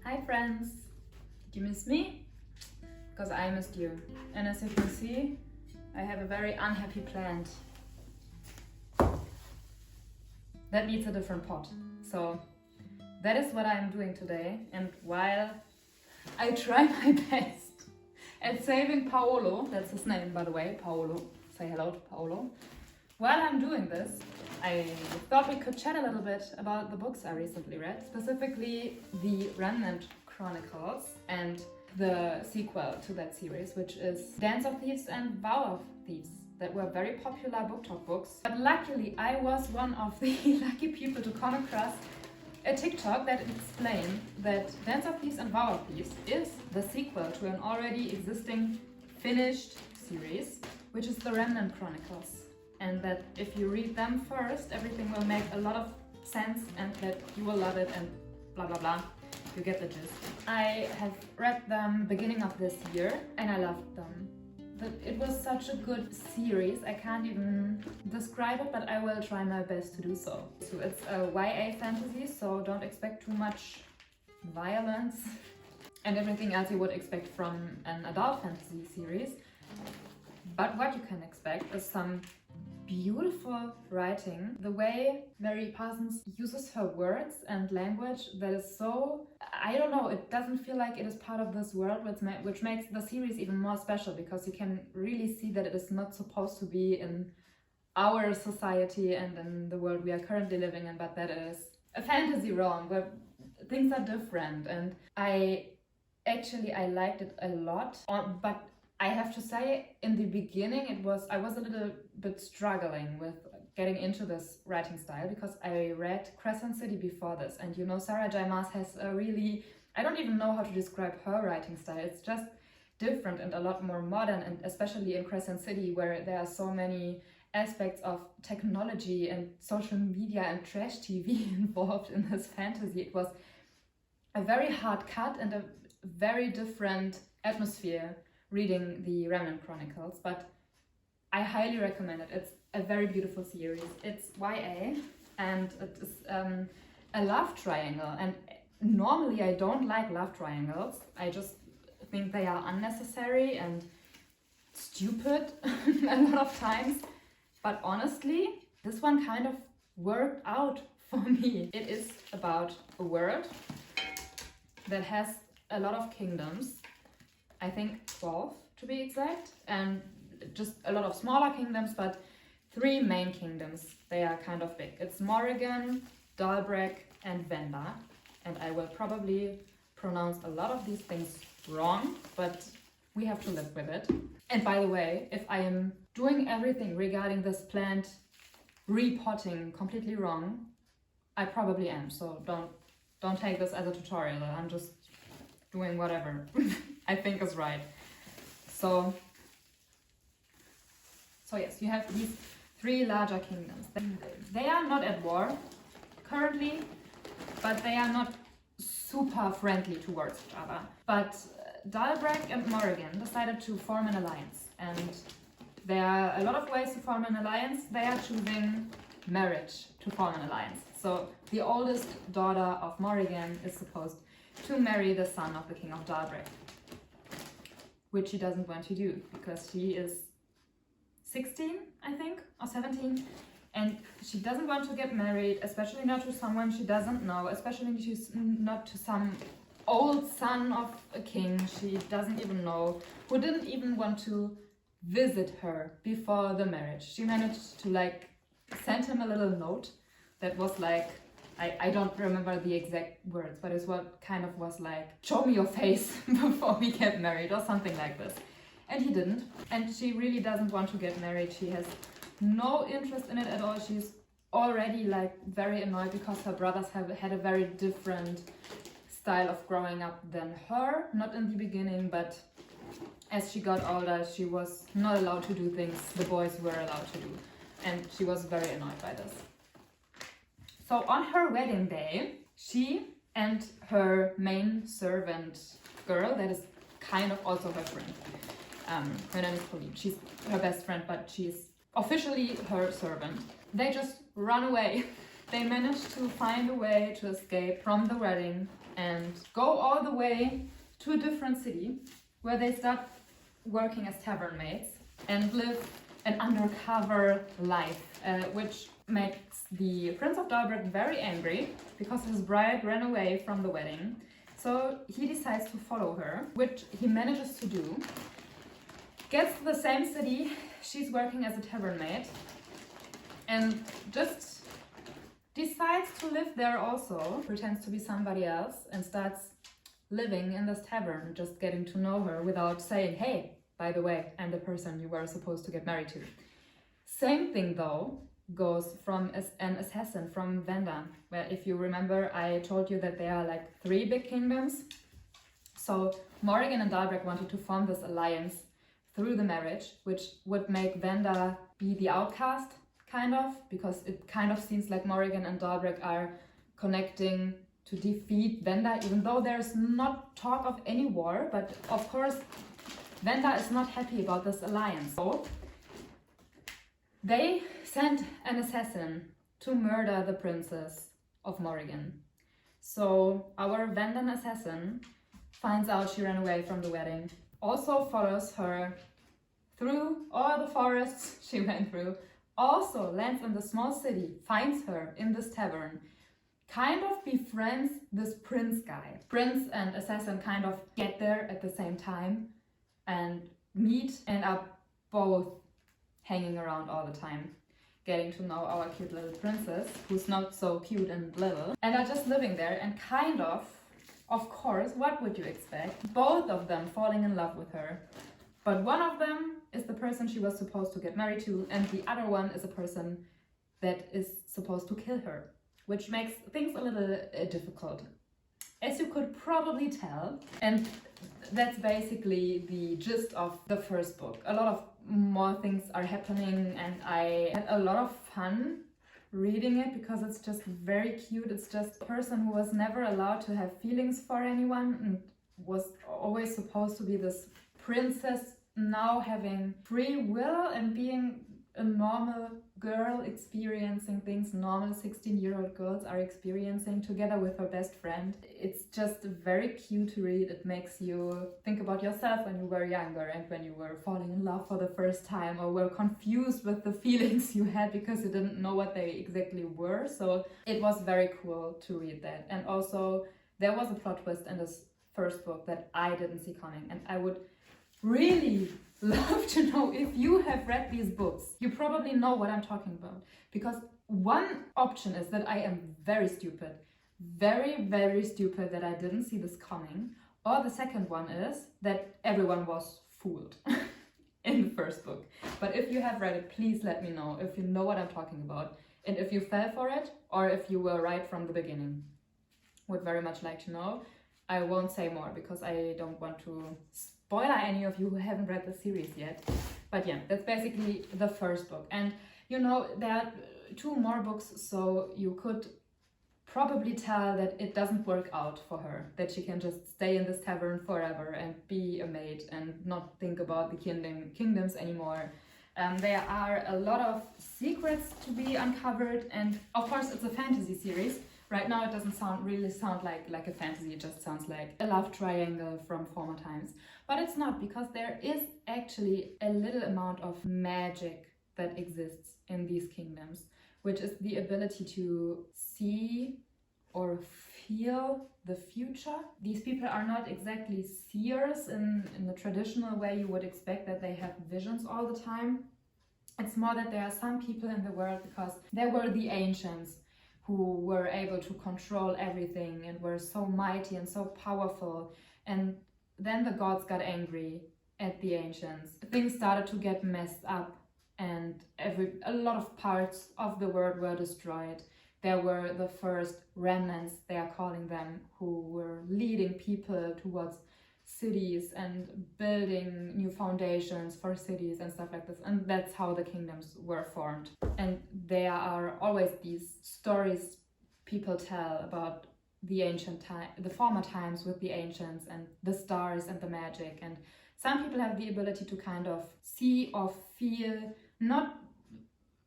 Hi friends! Did you miss me? Because I missed you. And as you can see, I have a very unhappy plant that needs a different pot. So that is what I'm doing today. And while I try my best at saving Paolo, that's his name by the way, Paolo, say hello to Paolo. While I'm doing this, I thought we could chat a little bit about the books I recently read, specifically the Remnant Chronicles and the sequel to that series, which is Dance of Thieves and Vow of Thieves, that were very popular book talk books. But luckily, I was one of the lucky people to come across a TikTok that explained that Dance of Thieves and Vow of Thieves is the sequel to an already existing finished series, which is the Remnant Chronicles. And that if you read them first, everything will make a lot of sense and that you will love it and blah blah blah. You get the gist. I have read them beginning of this year and I loved them. It was such a good series, I can't even describe it, but I will try my best to do so. So it's a YA fantasy, so don't expect too much violence and everything else you would expect from an adult fantasy series. But what you can expect is some beautiful writing. The way Mary Parsons uses her words and language that is so, I don't know, it doesn't feel like it is part of this world, which makes the series even more special because you can really see that it is not supposed to be in our society and in the world we are currently living in, but that it is a fantasy realm where things are different. And I liked it a lot, but I have to say, in the beginning, I was a little bit struggling with getting into this writing style because I read Crescent City before this, and you know, Sarah J. Maas has a really, I don't even know how to describe her writing style. It's just different and a lot more modern, and especially in Crescent City, where there are so many aspects of technology and social media and trash TV involved in this fantasy. It was a very hard cut and a very different atmosphere reading the Remnant Chronicles, but I highly recommend it. It's a very beautiful series. It's YA and it is a love triangle, and normally I don't like love triangles. I just think they are unnecessary and stupid a lot of times, but honestly this one kind of worked out for me. It is about a world that has a lot of kingdoms, I think 12 to be exact, and just a lot of smaller kingdoms, but 3 main kingdoms. They are kind of big. It's Morrigan, Dalbrek and Venda, and I will probably pronounce a lot of these things wrong, but we have to live with it. And by the way, if I am doing everything regarding this plant repotting completely wrong, I probably am, so don't take this as a tutorial. I'm just doing whatever I think is right. So yes, you have these 3 larger kingdoms. They are not at war currently, but they are not super friendly towards each other. But Dalbrek and Morrigan decided to form an alliance, and there are a lot of ways to form an alliance. They are choosing marriage to form an alliance. So the oldest daughter of Morrigan is supposed to marry the son of the king of Dalbrek, which she doesn't want to do because she is 16, I think, or 17, and she doesn't want to get married, especially not to someone she doesn't know, especially not to some old son of a king she doesn't even know, who didn't even want to visit her before the marriage. She managed to send him a little note that was like, I don't remember the exact words, but it's what kind of was like, show me your face before we get married or something like this. And he didn't. And she really doesn't want to get married. She has no interest in it at all. She's already very annoyed because her brothers have had a very different style of growing up than her. Not in the beginning, but as she got older, she was not allowed to do things the boys were allowed to do. And she was very annoyed by this. So on her wedding day, she and her main servant girl, that is kind of also her friend, her name is Pauline, she's her best friend, but she's officially her servant, they just run away. They managed to find a way to escape from the wedding and go all the way to a different city where they start working as tavern maids and live an undercover life, which makes the Prince of Dalberg very angry because his bride ran away from the wedding. So he decides to follow her, which he manages to do. Gets to the same city, she's working as a tavern maid, and just decides to live there also, pretends to be somebody else, and starts living in this tavern, just getting to know her without saying, hey, by the way, I'm the person you were supposed to get married to. Same thing though goes from an assassin from Venda, where if you remember I told you that there are like 3 big kingdoms. So Morrigan and Dalberg wanted to form this alliance through the marriage, which would make Venda be the outcast, kind of, because it kind of seems like Morrigan and Dalberg are connecting to defeat Venda, even though there's not talk of any war, but of course Venda is not happy about this alliance. So they sent an assassin to murder the princess of Morrigan. So our Vendan assassin finds out she ran away from the wedding, also follows her through all the forests she went through, also lands in the small city, finds her in this tavern, kind of befriends this prince guy. Prince and assassin kind of get there at the same time and meet and are both hanging around all the time, getting to know our cute little princess, who's not so cute and little, and are just living there and kind of course, what would you expect? Both of them falling in love with her. But one of them is the person she was supposed to get married to, and the other one is a person that is supposed to kill her, which makes things a little difficult, as you could probably tell. And that's basically the gist of the first book. A lot of more things are happening, and I had a lot of fun reading it because it's just very cute. It's just a person who was never allowed to have feelings for anyone and was always supposed to be this princess, now having free will and being a normal girl, experiencing things normal 16-year-old girls are experiencing together with her best friend. It's just very cute to read. It makes you think about yourself when you were younger and when you were falling in love for the first time, or were confused with the feelings you had because you didn't know what they exactly were. So it was very cool to read that. And also there was a plot twist in this first book that I didn't see coming, and I would really love to know if you have read these books. You probably know what I'm talking about, because one option is that I am very stupid, very stupid, that I didn't see this coming, or the second one is that everyone was fooled in the first book. But if you have read it, please let me know if you know what I'm talking about, and if you fell for it or if you were right from the beginning. Would very much like to know. I won't say more because I don't want to spoiler any of you who haven't read the series yet. But yeah, that's basically the first book. And you know, there are 2 more books, so you could probably tell that it doesn't work out for her, that she can just stay in this tavern forever and be a maid and not think about the kingdoms anymore. There are a lot of secrets to be uncovered, and of course it's a fantasy series. Right now it doesn't really sound like a fantasy, it just sounds like a love triangle from former times. But it's not, because there is actually a little amount of magic that exists in these kingdoms, which is the ability to see or feel the future. These people are not exactly seers in the traditional way you would expect, that they have visions all the time. It's more that there are some people in the world, because there were the ancients who were able to control everything and were so mighty and so powerful, and then the gods got angry at the ancients. Things started to get messed up, and a lot of parts of the world were destroyed. There were the first remnants, they are calling them, who were leading people towards cities and building new foundations for cities and stuff like this. And that's how the kingdoms were formed. And there are always these stories people tell about the former times with the ancients and the stars and the magic. And some people have the ability to kind of see or feel, not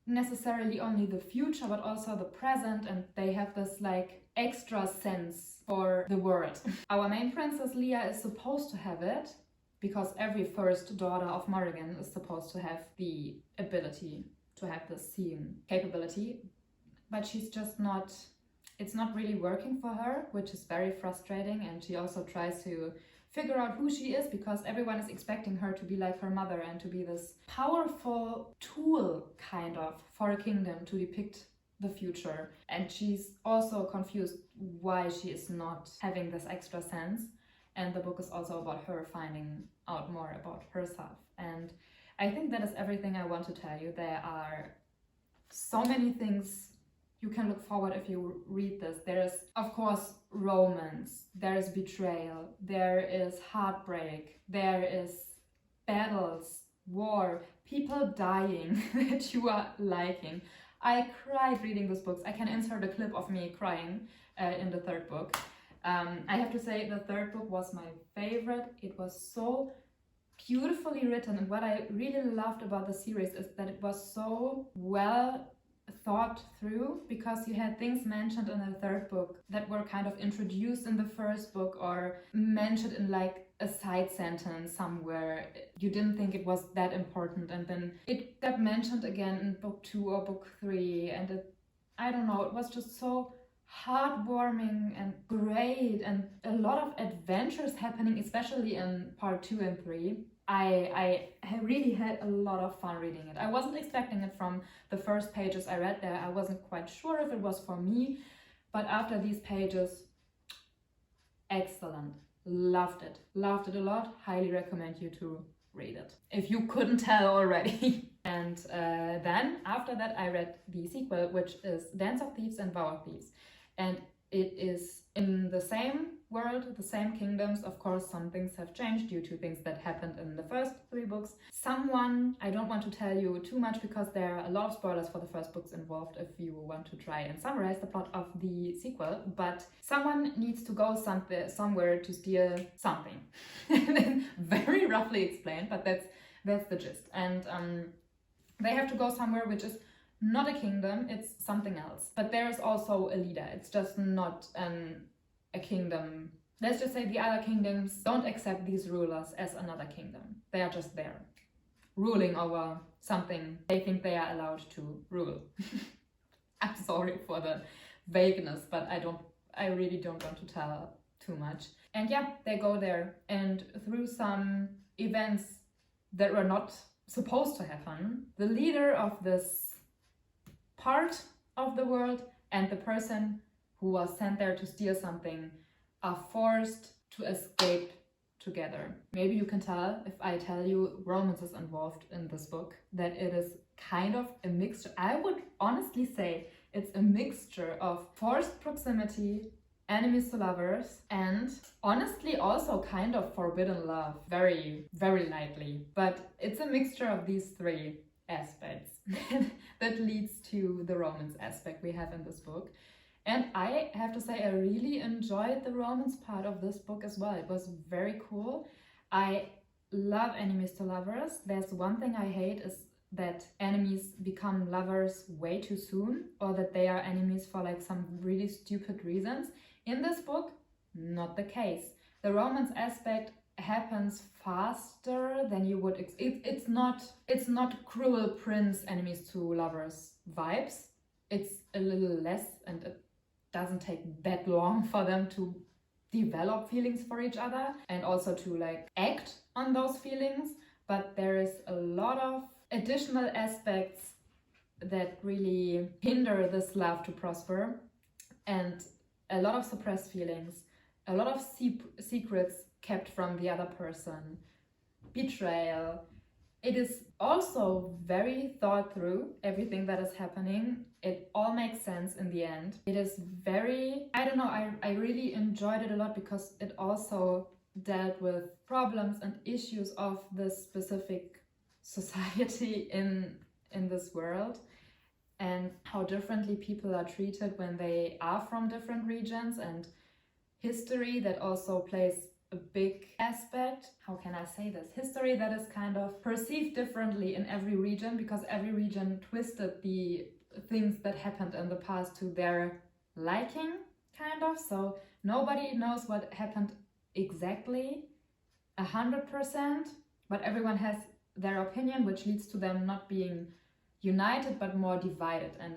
necessarily only the future, but also the present, and they have this like extra sense for the world. Our main princess Leah is supposed to have it, because every first daughter of Morrigan is supposed to have the ability to have this seeing capability, but she's just not, it's not really working for her, which is very frustrating. And she also tries to figure out who she is, because everyone is expecting her to be like her mother and to be this powerful tool kind of for a kingdom to depict the future. And she's also confused why she is not having this extra sense. And the book is also about her finding out more about herself. And I think that is everything I want to tell you. There are so many things you can look forward if you read this. There is, of course, romance, there is betrayal, there is heartbreak, there is battles, war, people dying that you are liking. I cried reading this book. I can insert a clip of me crying in the third book. I have to say the third book was my favorite. It was so beautifully written, and what I really loved about the series is that it was so well thought through, because you had things mentioned in the third book that were kind of introduced in the first book or mentioned in like a side sentence somewhere. You didn't think it was that important, and then it got mentioned again in book 2 or book 3, and I don't know, it was just so heartwarming and great, and a lot of adventures happening, especially in part 2 and 3. I really had a lot of fun reading it. I wasn't expecting it from the first pages I read there. I wasn't quite sure if it was for me, but after these pages, excellent. Loved it a lot. Highly recommend you to read it, if you couldn't tell already. And then after that I read the sequel, which is Dance of Thieves and Vow of Thieves. And it is in the same world, the same kingdoms. Of course, some things have changed due to things that happened in the first 3 books. I don't want to tell you too much, because there are a lot of spoilers for the first books involved if you want to try and summarize the plot of the sequel, but someone needs to go somewhere to steal something. Very roughly explained, but that's the gist. And they have to go somewhere which is not a kingdom, it's something else. But there is also a leader. It's just not a kingdom. Let's just say the other kingdoms don't accept these rulers as another kingdom. They are just there, ruling over something they think they are allowed to rule. I'm sorry for the vagueness, but I really don't want to tell too much. And yeah, they go there, and through some events that were not supposed to happen, the leader of this part of the world and the person who was sent there to steal something are forced to escape together. Maybe you can tell if I tell you romance is involved in this book, that it is kind of a mixture. I would honestly say it's a mixture of forced proximity, enemies to lovers, and honestly also kind of forbidden love, very, very lightly. But it's a mixture of these 3 aspects that leads to the romance aspect we have in this book. And I have to say I really enjoyed the romance part of this book as well. It was very cool. I love enemies to lovers. There's one thing I hate is that enemies become lovers way too soon, or that they are enemies for like some really stupid reasons. In this book, not the case. The romance aspect happens faster than you would it's not cruel prince enemies to lovers vibes. It's a little less, and it doesn't take that long for them to develop feelings for each other and also to like act on those feelings. But there is a lot of additional aspects that really hinder this love to prosper, and a lot of suppressed feelings, a lot of secrets kept from the other person, betrayal. It is also very thought through, everything that is happening. It all makes sense in the end. It is very, I don't know, I really enjoyed it a lot, because it also dealt with problems and issues of this specific society in this world, and how differently people are treated when they are from different regions, and history that also plays a big aspect. How can I say this? History that is kind of perceived differently in every region, because every region twisted the things that happened in the past to their liking, kind of. So nobody knows what happened exactly 100%, but everyone has their opinion, which leads to them not being united but more divided. And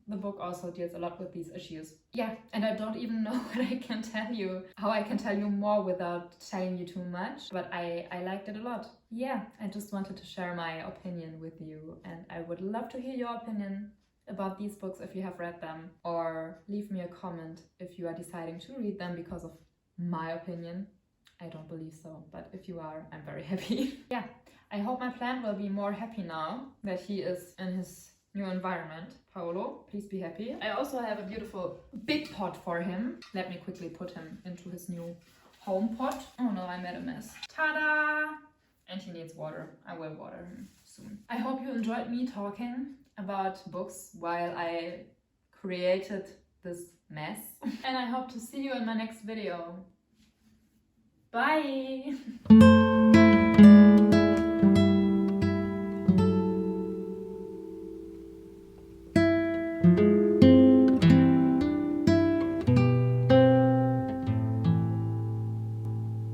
the book also deals a lot with these issues. Yeah, and I don't even know what I can tell you, how I can tell you more without telling you too much, but I liked it a lot. Yeah, I just wanted to share my opinion with you, and I would love to hear your opinion about these books if you have read them, or leave me a comment if you are deciding to read them because of my opinion. I don't believe so, but if you are, I'm very happy. Yeah, I hope my plant will be more happy now that he is in his new environment. Paolo, please be happy. I also have a beautiful big pot for him. Let me quickly put him into his new home pot. Oh no, I made a mess. Ta-da! And he needs water. I will water him soon. I hope you enjoyed me talking about books while I created this mess. And I hope to see you in my next video. Bye!